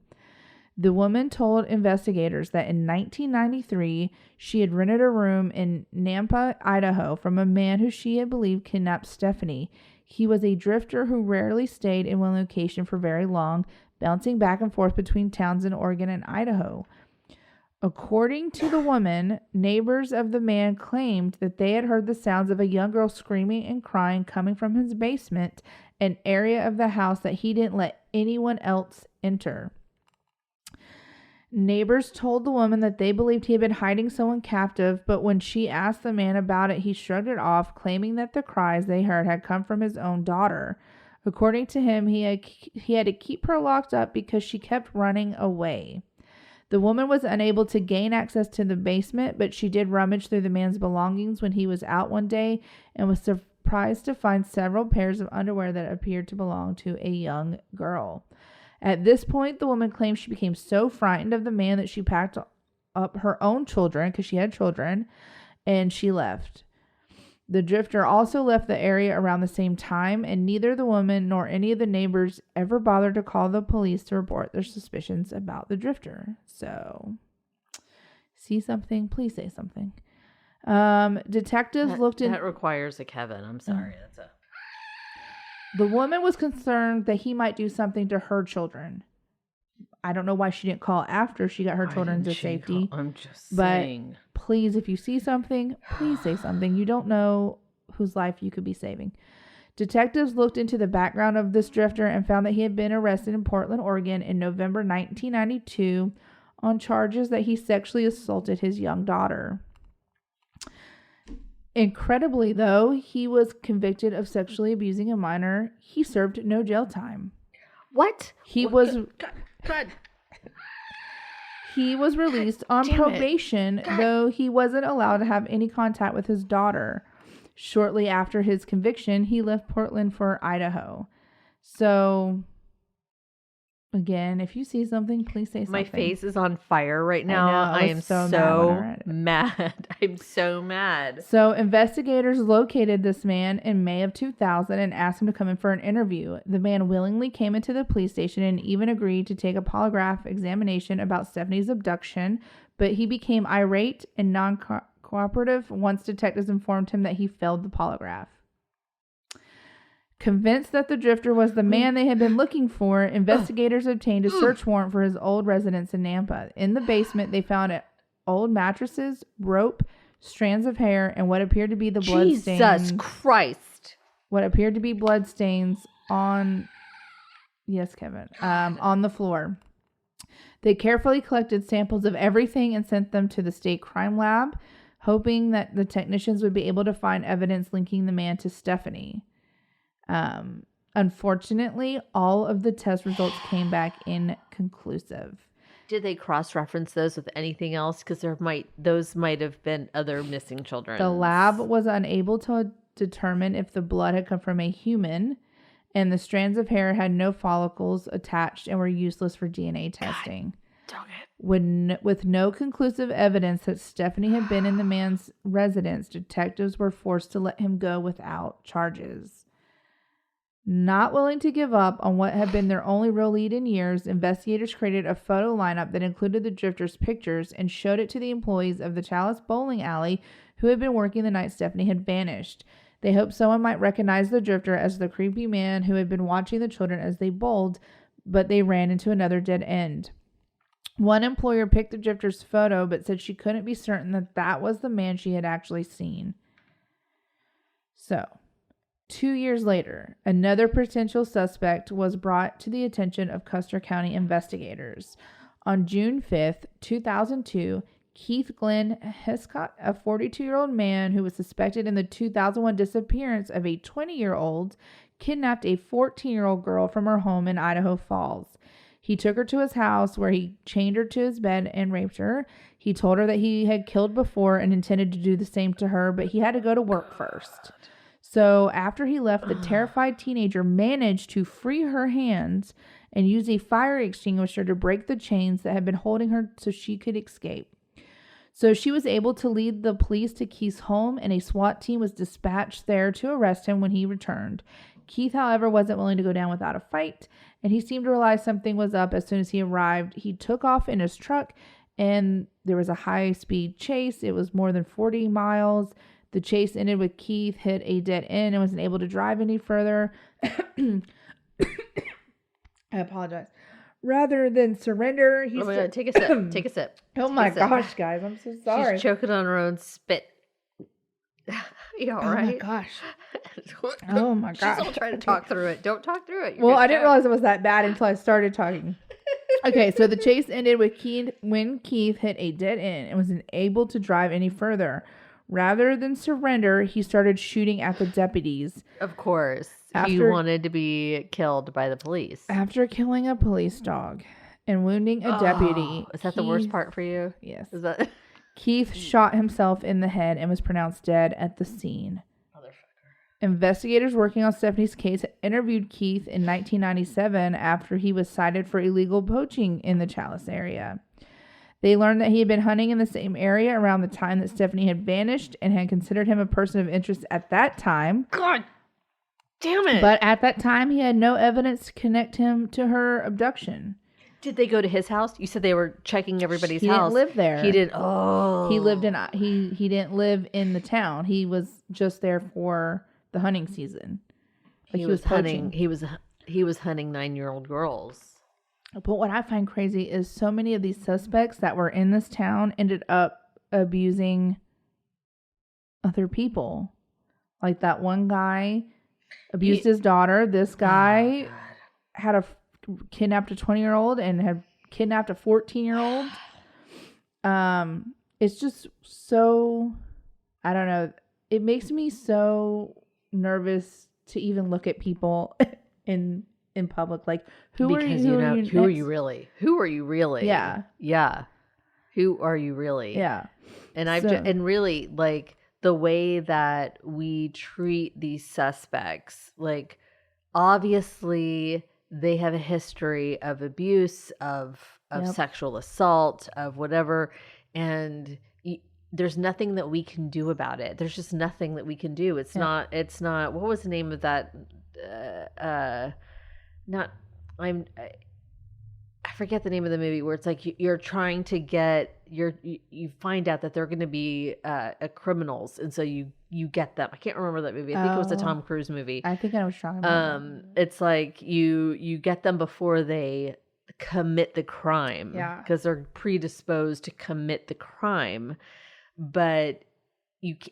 The woman told investigators that in 1993, she had rented a room in Nampa, Idaho, from a man who she had believed kidnapped Stephanie. He was a drifter who rarely stayed in one location for very long, bouncing back and forth between towns in Oregon and Idaho. According to the woman, neighbors of the man claimed that they had heard the sounds of a young girl screaming and crying coming from his basement, an area of the house that he didn't let anyone else enter. Neighbors told the woman that they believed he had been hiding someone captive, but when she asked the man about it, he shrugged it off, claiming that the cries they heard had come from his own daughter. According to him, he had to keep her locked up because she kept running away. The woman was unable to gain access to the basement, but she did rummage through the man's belongings when he was out one day and was surprised to find several pairs of underwear that appeared to belong to a young girl. At this point, the woman claimed she became so frightened of the man that she packed up her own children, because she had children, and she left. The drifter also left the area around the same time, and neither the woman nor any of the neighbors ever bothered to call the police to report their suspicions about the drifter. So, see something, please say something. Detectives looked in... That requires a Kevin. I'm sorry. The woman was concerned that he might do something to her children. I don't know why she didn't call after she got her children to safety. I'm just saying. But please, if you see something, please say something. You don't know whose life you could be saving. Detectives looked into the background of this drifter and found that he had been arrested in Portland, Oregon in November 1992 on charges that he sexually assaulted his young daughter. Incredibly, though, he was convicted of sexually abusing a minor. He served no jail time. What? He was released on probation, though he wasn't allowed to have any contact with his daughter. Shortly after his conviction, he left Portland for Idaho. So, again, if you see something, please say something. My face is on fire right now. I am so mad. I'm so mad. So investigators located this man in May of 2000 and asked him to come in for an interview. The man willingly came into the police station and even agreed to take a polygraph examination about Stephanie's abduction, but he became irate and non-cooperative once detectives informed him that he failed the polygraph. Convinced that the drifter was the man they had been looking for, investigators obtained a search warrant for his old residence in Nampa. In the basement, they found old mattresses, rope, strands of hair, and what appeared to be the bloodstains. Jesus Christ! What appeared to be bloodstains on... Yes, Kevin. On the floor. They carefully collected samples of everything and sent them to the state crime lab, hoping that the technicians would be able to find evidence linking the man to Stephanie. Unfortunately, all of the test results came back inconclusive. Did they cross-reference those with anything else? Because those might have been other missing children. The lab was unable to determine if the blood had come from a human, and the strands of hair had no follicles attached and were useless for DNA testing. God, dang it. With no conclusive evidence that Stephanie had been in the man's residence, detectives were forced to let him go without charges. Not willing to give up on what had been their only real lead in years, investigators created a photo lineup that included the drifter's pictures and showed it to the employees of the Chalice bowling alley who had been working the night Stephanie had vanished. They hoped someone might recognize the drifter as the creepy man who had been watching the children as they bowled, but they ran into another dead end. One employer picked the drifter's photo, but said she couldn't be certain that that was the man she had actually seen. So, 2 years later, another potential suspect was brought to the attention of Custer County investigators. On June 5th, 2002, Keith Glenn Hescott, a 42-year-old man who was suspected in the 2001 disappearance of a 20-year-old, kidnapped a 14-year-old girl from her home in Idaho Falls. He took her to his house where he chained her to his bed and raped her. He told her that he had killed before and intended to do the same to her, but he had to go to work first. So after he left, the terrified teenager managed to free her hands and use a fire extinguisher to break the chains that had been holding her so she could escape. So she was able to lead the police to Keith's home, and a SWAT team was dispatched there to arrest him when he returned. Keith, however, wasn't willing to go down without a fight, and he seemed to realize something was up as soon as he arrived. He took off in his truck, and there was a high-speed chase. It was more than 40 miles. The chase ended with Keith hit a dead end and wasn't able to drive any further. I apologize. Rather than surrender, he God, take a sip. Take a sip. Oh my gosh, guys, I'm so sorry. She's choking on her own spit. You all right? Oh my gosh. Oh my gosh. She's still trying to talk through it. Don't talk through it. Well, I didn't realize it was that bad until I started talking. Okay, so the chase ended with when Keith hit a dead end and wasn't able to drive any further. Rather than surrender, he started shooting at the deputies. Of course. He wanted to be killed by the police. After killing a police dog and wounding a deputy. Is that the worst part for you? Yes. Is that... Keith shot himself in the head and was pronounced dead at the scene. Motherfucker. Investigators working on Stephanie's case interviewed Keith in 1997 after he was cited for illegal poaching in the Chalice area. They learned that he had been hunting in the same area around the time that Stephanie had vanished and had considered him a person of interest at that time. God damn it. But at that time, he had no evidence to connect him to her abduction. Did they go to his house? You said they were checking everybody's house. He didn't live there. He didn't. Oh. He lived in. He didn't live in the town. He was just there for the hunting season. Like he was hunting. He was hunting 9-year-old girls. But what I find crazy is so many of these suspects that were in this town ended up abusing other people. Like that one guy abused his daughter. This guy had kidnapped a 20-year-old and had kidnapped a 14-year-old. It's just so, I don't know. It makes me so nervous to even look at people in public. Like, who are you really? Who are you really? Yeah. Yeah. Who are you really? Yeah. And and really, like, the way that we treat these suspects, like, obviously they have a history of abuse, of sexual assault, of whatever, and there's nothing that we can do about it. There's just nothing that we can do. It's not, what was the name of that? I forget the name of the movie where it's like you're trying to get you find out that they're going to be criminals, and so you get them. I can't remember that movie. I think it was a Tom Cruise movie. I think I was talking about it's like you get them before they commit the crime, because they're predisposed to commit the crime, but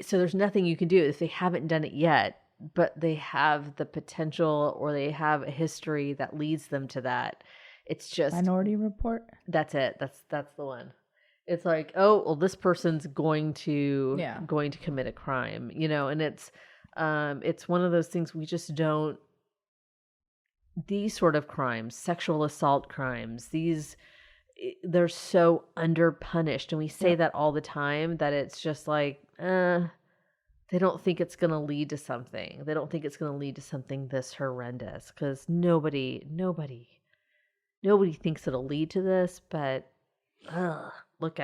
so there's nothing you can do if they haven't done it yet, but they have the potential or they have a history that leads them to that. It's just Minority Report. That's it. That's the one. It's like, oh, well, this person's going to commit a crime, and it's one of those things we just don't. These sort of crimes, sexual assault crimes, they're so underpunished, and we say that all the time, that it's just like, they don't think it's going to lead to something. They don't think it's going to lead to something this horrendous, because nobody thinks it'll lead to this, but look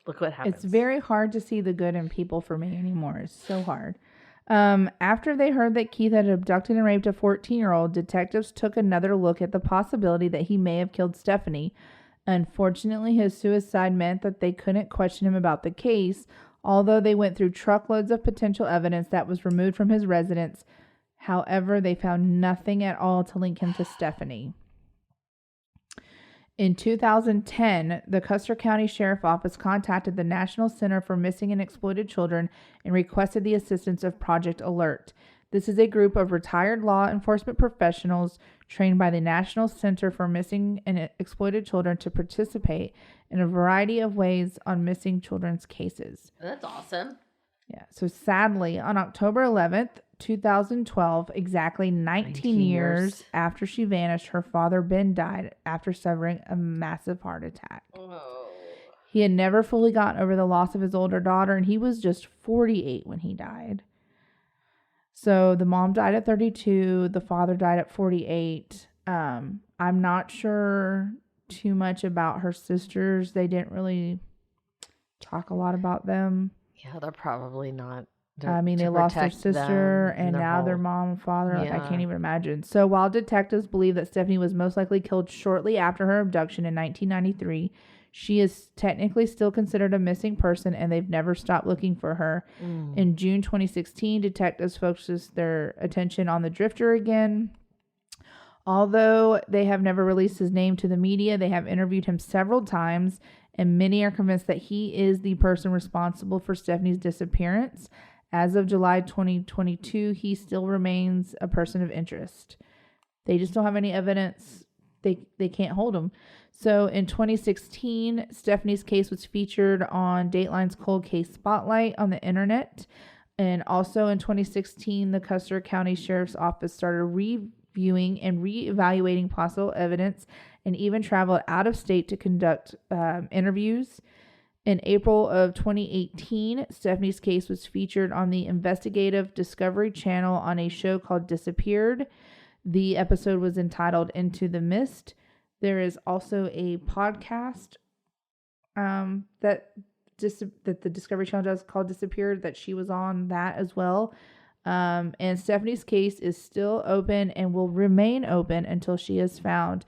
what happens. It's very hard to see the good in people for me anymore. It's so hard. After they heard that Keith had abducted and raped a 14-year-old, detectives took another look at the possibility that he may have killed Stephanie. Unfortunately, his suicide meant that they couldn't question him about the case, although they went through truckloads of potential evidence that was removed from his residence. However, they found nothing at all to link him to Stephanie. In 2010, the Custer County Sheriff Office contacted the National Center for Missing and Exploited Children and requested the assistance of Project Alert. This is a group of retired law enforcement professionals trained by the National Center for Missing and Exploited Children to participate in a variety of ways on missing children's cases. That's awesome. Yeah. So sadly, on October 11th, 2012, exactly 19 years after she vanished, her father, Ben, died after suffering a massive heart attack. Oh. He had never fully gotten over the loss of his older daughter, and he was just 48 when he died. So the mom died at 32. The father died at 48. I'm not sure too much about her sisters. They didn't really talk a lot about them. Yeah, they're probably not. I mean, they lost their sister and now their mom and father. Like, I can't even imagine. So while detectives believe that Stephanie was most likely killed shortly after her abduction in 1993, she is technically still considered a missing person, and they've never stopped looking for her. In June 2016, detectives focused their attention on the drifter again. Although they have never released his name to the media, they have interviewed him several times, and many are convinced that he is the person responsible for Stephanie's disappearance. As of July 2022, he still remains a person of interest. They just don't have any evidence. They can't hold him. So in 2016, Stephanie's case was featured on Dateline's Cold Case Spotlight on the internet. And also in 2016, the Custer County Sheriff's Office started reviewing and reevaluating possible evidence and even traveled out of state to conduct interviews. In April of 2018, Stephanie's case was featured on the investigative Discovery Channel on a show called Disappeared. The episode was entitled Into the Mist. There is also a podcast that the Discovery Channel does called Disappeared that she was on that as well. And Stephanie's case is still open and will remain open until she is found.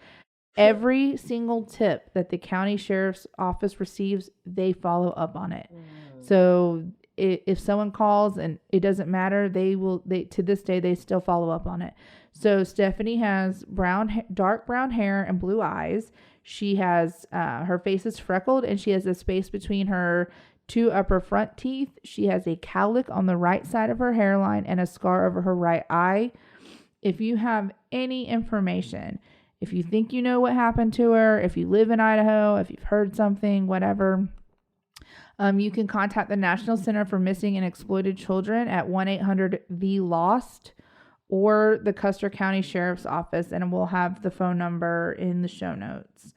Every single tip that the county sheriff's office receives, they follow up on it. So if someone calls and it doesn't matter, they to this day, they still follow up on it. So Stephanie has dark brown hair and blue eyes. She has, her face is freckled and she has a space between her two upper front teeth. She has a cowlick on the right side of her hairline and a scar over her right eye. If you have any information, if you think you know what happened to her, if you live in Idaho, if you've heard something, whatever, you can contact the National Center for Missing and Exploited Children at 1-800-VLOST or the Custer County Sheriff's Office, and we'll have the phone number in the show notes.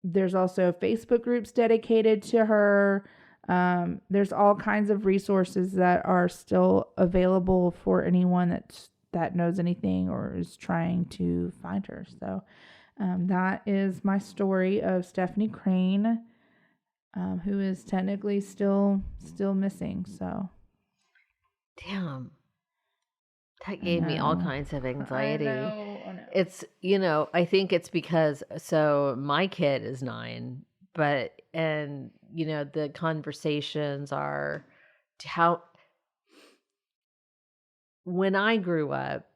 There's also Facebook groups dedicated to her. There's all kinds of resources that are still available for anyone that knows anything or is trying to find her. So that is my story of Stephanie Crane, who is technically still missing. So damn, that gave me all kinds of anxiety. I know. It's, I think it's because, so my kid is 9, and the conversations are when I grew up,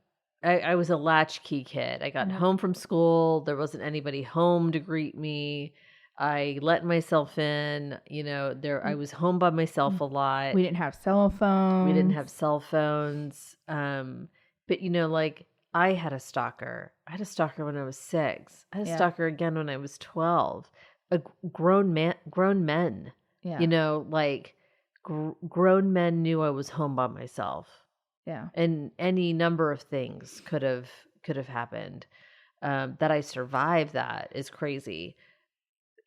I was a latchkey kid. I got home from school. There wasn't anybody home to greet me. I let myself in, I was home by myself a lot. We didn't have cell phones. But I had a stalker. I had a stalker when I was 6. I had a stalker again when I was 12. Grown men. Yeah. Grown men knew I was home by myself. Yeah. And any number of things could have happened. That I survived that is crazy.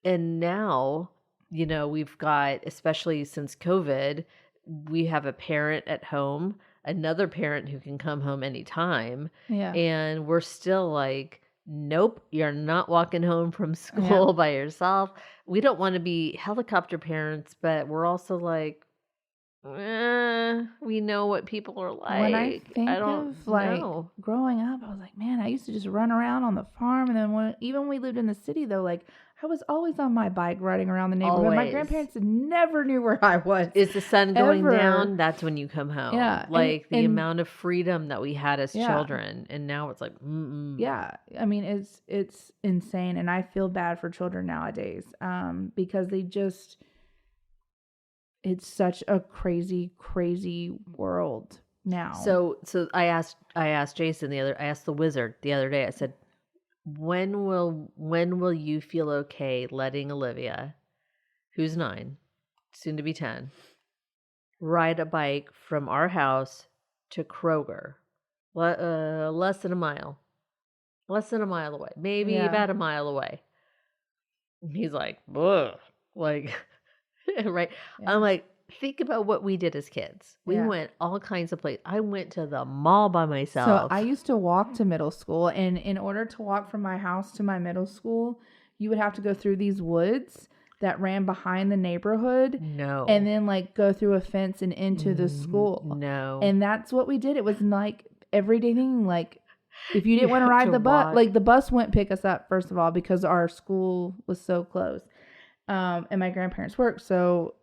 And now, we've got, especially since COVID, we have a parent at home, another parent who can come home anytime. Yeah. And we're still like, nope, you're not walking home from school by yourself. We don't want to be helicopter parents, but we're also like, we know what people are like. When I think of growing up, I was like, man, I used to just run around on the farm. And then even when we lived in the city, though, like I was always on my bike riding around the neighborhood. My grandparents never knew where I was. Is the sun going down? That's when you come home. Yeah. Like the amount of freedom that we had as children. And now it's like, Yeah. I mean, it's insane. And I feel bad for children nowadays because it's such a crazy, crazy world now. So I asked Jason I asked the wizard the other day, I said, when will you feel okay letting Olivia, who's 9, soon to be 10, ride a bike from our house to Kroger? Less than a mile away, maybe about a mile away. And he's like, ugh. Like, right. Yeah. I'm like, think about what we did as kids. We went all kinds of places. I went to the mall by myself. So I used to walk to middle school, and in order to walk from my house to my middle school, you would have to go through these woods that ran behind the neighborhood. No. And then like go through a fence and into the school. No. And that's what we did. It was like everyday thing. Like if you didn't want to ride the bus, like the bus wouldn't pick us up, first of all, because our school was so close. And my grandparents worked. So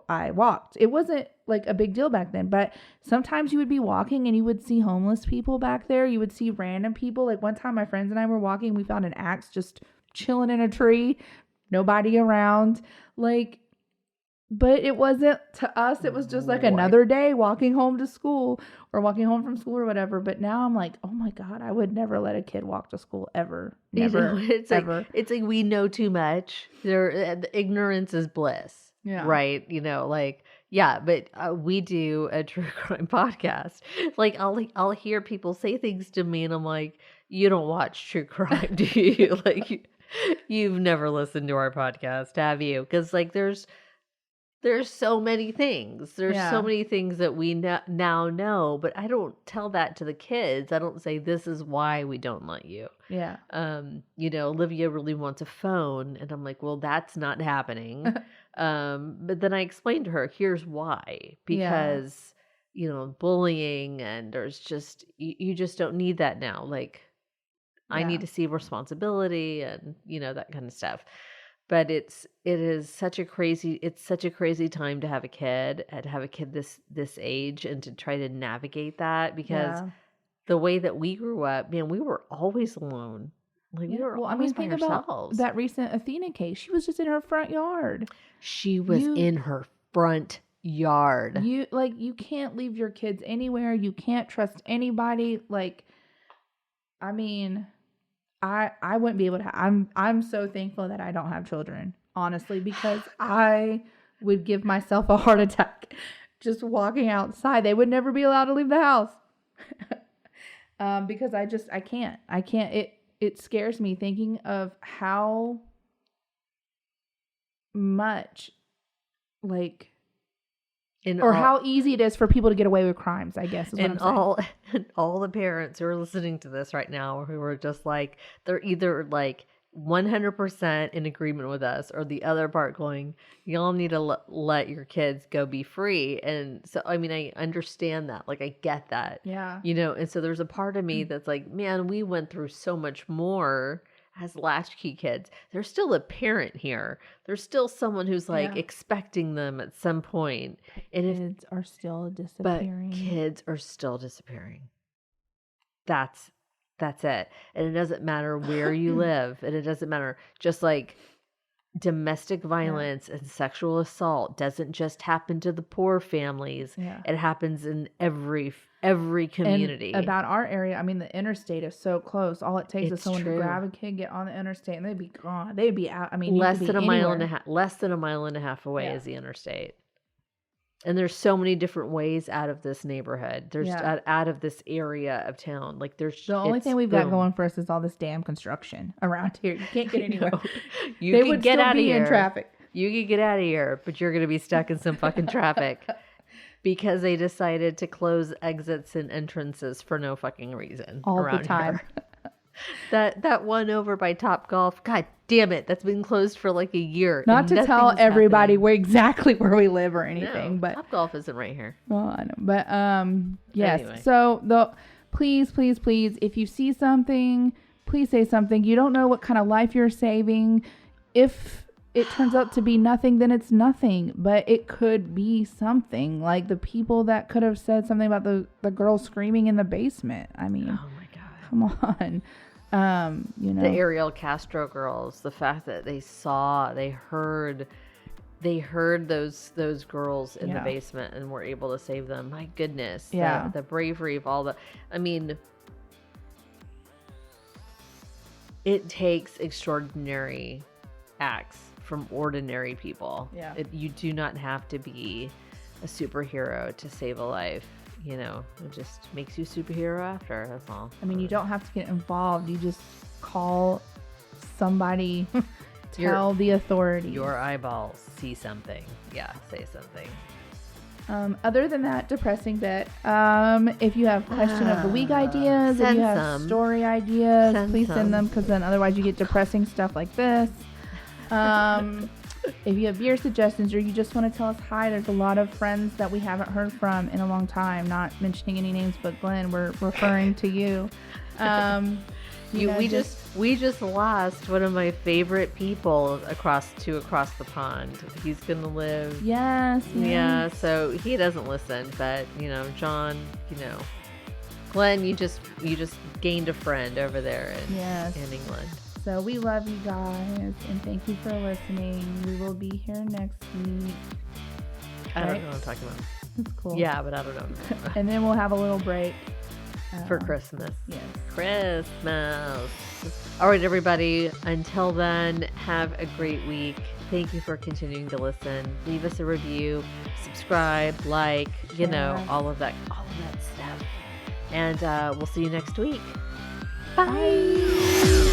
I walked. It wasn't like a big deal back then, but sometimes you would be walking and you would see homeless people back there. You would see random people. Like one time my friends and I were walking, we found an axe just chilling in a tree, nobody around. Like, but it wasn't to us. It was just like another day walking home to school or walking home from school or whatever. But now I'm like, oh my God, I would never let a kid walk to school ever. Never. It's ever. It's like we know too much. Ignorance is bliss. Yeah. Right. But we do a true crime podcast. Like I'll hear people say things to me and I'm like, you don't watch true crime, do you? Like you've never listened to our podcast, have you? Because like there's so many things. There's so many things that we now know, but I don't tell that to the kids. I don't say this is why we don't let you. Yeah. Olivia really wants a phone, and I'm like, well, that's not happening. But then I explained to her, here's why. Because, bullying and there's just, you just don't need that now. Like, I need to see responsibility and, that kind of stuff. But it's such a crazy time to have a kid and to have a kid this age and to try to navigate that because the way that we grew up, man, we were always alone. Like we were always by ourselves. About that recent Athena case. She was just in her front yard. She was in her front yard. You can't leave your kids anywhere. You can't trust anybody. Like, I mean, I wouldn't be able to. I'm so thankful that I don't have children, honestly, because I would give myself a heart attack just walking outside. They would never be allowed to leave the house because I can't. It scares me thinking of how much how easy it is for people to get away with crimes, I guess is what I'm saying. All the parents who are listening to this right now who are just like, they're either like 100% in agreement with us or the other part going, y'all need to let your kids go be free. And so, I mean, I understand that. Like, I get that. Yeah. And so there's a part of me that's like, man, we went through so much more as latchkey kids. There's still a parent here. There's still someone who's like expecting them at some point. And kids are still disappearing. But kids are still disappearing. That's it. And it doesn't matter where you live. And it doesn't matter. Just like domestic violence and sexual assault doesn't just happen to the poor families. Yeah. It happens in every community. And about our area, I mean, the interstate is so close. All it takes is someone to grab a kid, get on the interstate, and they'd be gone. They'd be out. I mean, less than a mile and a half away is the interstate. And there's so many different ways out of this neighborhood. There's out of this area of town. Like there's the only thing we've got going for us is all this damn construction around here. You can't get anywhere. They would get out of here in traffic. You could get out of here, but you're going to be stuck in some fucking traffic because they decided to close exits and entrances for no fucking reason all around the time. Here. That one over by Topgolf, god damn it, that's been closed for like a year. Not to tell everybody exactly where we live or anything, but Topgolf isn't right here. Well, I know, but yes. Anyway. So please, if you see something, please say something. You don't know what kind of life you're saving. if it turns out to be nothing, then it's nothing. But it could be something. Like the people that could have said something about the girl screaming in the basement. I mean, Oh my God. come on. You know, The Ariel Castro girls, the fact that they heard those girls in the basement and were able to save them. My goodness. Yeah. The bravery of all I mean, it takes extraordinary acts from ordinary people. Yeah. You do not have to be a superhero to save a life. You know, it just makes you a superhero after. That's all. I mean, you don't have to get involved. You just call somebody, tell the authorities. Your eyeballs see something. Yeah, say something. Other than that depressing bit, if you have question of the week ideas, if you have story ideas, please send them, because then otherwise you get depressing stuff like this. If you have beer suggestions, or you just want to tell us hi, there's a lot of friends that we haven't heard from in a long time. Not mentioning any names, but Glenn, we're referring to you. We just lost one of my favorite people across the pond. He's gonna live. Yes. Yeah. So he doesn't listen, but John, Glenn, you just gained a friend over there in England. So we love you guys, and thank you for listening. We will be here next week. I don't know what I'm talking about. That's cool. Yeah, but I don't know. And then we'll have a little break. For Christmas. Yes. Christmas. All right, everybody. Until then, have a great week. Thank you for continuing to listen. Leave us a review, subscribe, like, all of that stuff. And we'll see you next week. Bye.